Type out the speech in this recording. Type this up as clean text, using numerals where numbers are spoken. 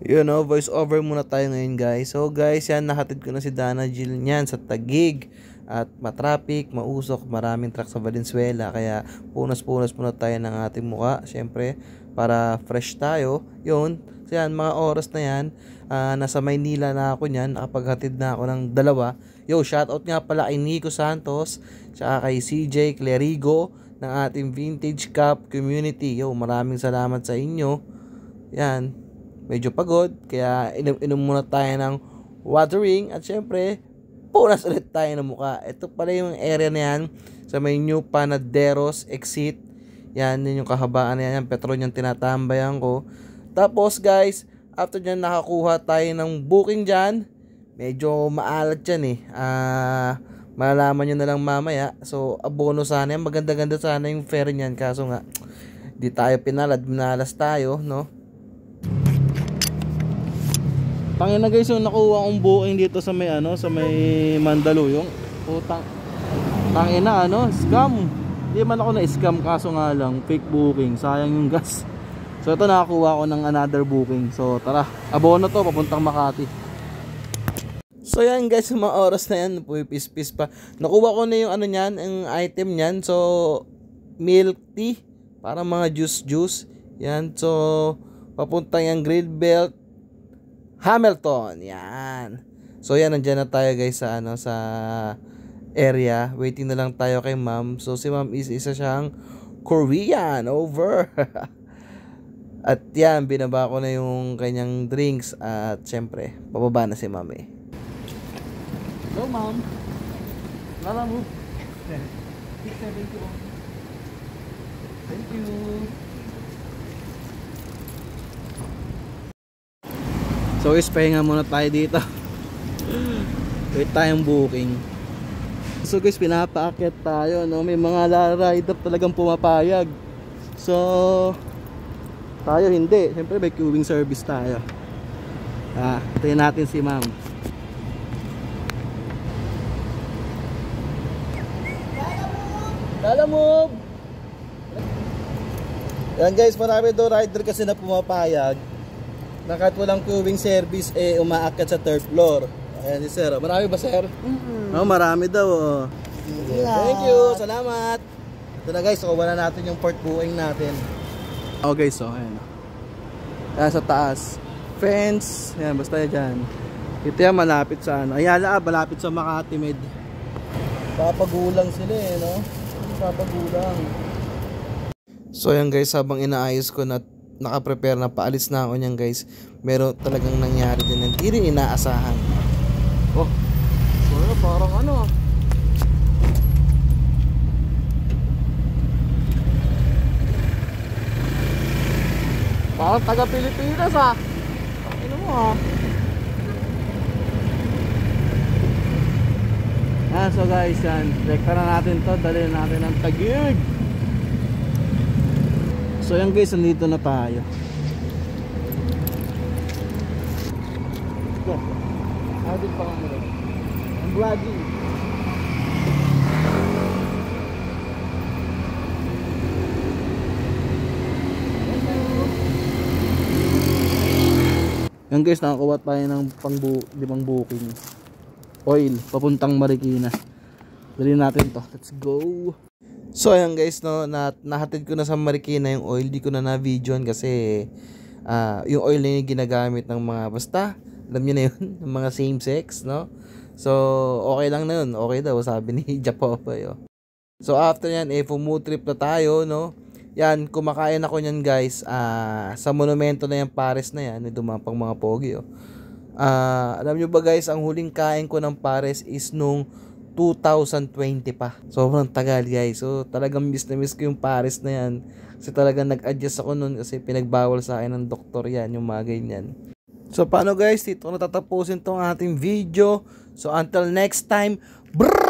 Voice over muna tayo ngayon guys. So guys, yan, nahatid ko na si Dana Jill niyan sa Taguig. At matraffic, mausok, maraming truck sa Valenzuela. Kaya punas-punas muna tayo ng ating muka. Siyempre, para fresh tayo. Yun, so yan, mga oras na yan. Nasa Maynila na ako niyan. Nakapaghatid na ako ng dalawa. Shoutout nga pala kay Nico Santos. Tsaka kay CJ Clerigo ng ating Vintage Cup Community. Maraming salamat sa inyo. Yan, medyo pagod, kaya inom muna tayo ng watering at syempre, punas ulit tayo ng mukha. Ito pala yung area na yan sa may New Panaderos exit. Yan, yun yung kahabaan na yan, Petron yung tinatambayan ko. Tapos guys, after nyan nakakuha tayo ng booking dyan. Medyo maalat yan malalaman nyo na lang mamaya. So, abono sana yan, maganda-ganda sana yung fare nyan. Kaso nga, di tayo minalas tayo, no? Tangin na guys, yung nakuha kong booking dito sa may sa may Mandaluyong. Putang tangin na scam. Hindi man ako na-scam, kaso nga lang fake booking, sayang yung gas. So ito, nakakuha ko ng another booking. So tara, abono to papuntang Makati. So yan guys, yung mga oras na yan, pupis-pis pa. Nakuha ko na yung niyan, yung item niyan. So milk tea, para mga juice. Yan, so papuntang yung Greenbelt Hamilton, yan. So yan, nandiyan na tayo guys sa sa area. Waiting na lang tayo kay ma'am. So si ma'am isa siyang Korean, over. At yan, binaba ko na yung kanyang drinks. At syempre, pababa na si ma'am Hello ma'am. Lala mo. 670. Thank you. So guys, pahinga muna tayo dito. Wait tayong booking. So guys, pinapaakyat tayo, no? May mga rider talagang pumapayag. So tayo hindi. Siyempre may queuing service tayo. Tayo natin si ma'am. Lala move! Yan guys, marami daw rider kasi na pumapayag na kahit walang queuing service, umaakyat sa third floor. Ayan si sir. Marami ba sir? Marami daw. Thank you, salamat. Ito na guys, kuha na natin yung port booking natin. Okay, so ayan. Ayan sa taas, fence. Ayan, basta dyan. Ito yan, malapit sa Ayala, malapit sa Makati Med. Papagulang sila no? Papagulang. So ayan guys, habang inaayos ko na nakaprepare na, paalis na ako niyan guys, meron talagang nangyari din, hindi rin inaasahan. Parang parang taga Pilipinas ano mo so guys, yan, rekta na natin to, dalhin natin ng Taguig. So yan guys, nandito na tayo. Go. Adik pa kami rin. I'm vlogging. Yan guys, nakakuha tayo ng limang booking. Oil, papuntang Marikina. Dali natin to. Let's go. So ayan guys, no, nahatid ko na sa Marikina yung oil. Di ko na videoan kasi yung oil na yung ginagamit ng mga, basta alam niyo na yun, ng mga same sex, no? So okay lang na yun, okay daw sabi ni Japopoy. So after yan, fumu trip na tayo, no? Yan, kumakain ako niyan guys sa monumento na yung Pares na yan, dumapang mga pogi. Alam nyo ba guys, ang huling kain ko ng Pares is nung 2020 pa. Sobrang tagal guys. So talagang miss na miss ko yung Paris na yan. Kasi talagang nag-adjust ako nun kasi pinagbawal sa akin ng doktor yan, yung mga ganyan. So paano guys, dito ko natatapusin tong ating video. So until next time, brrrr!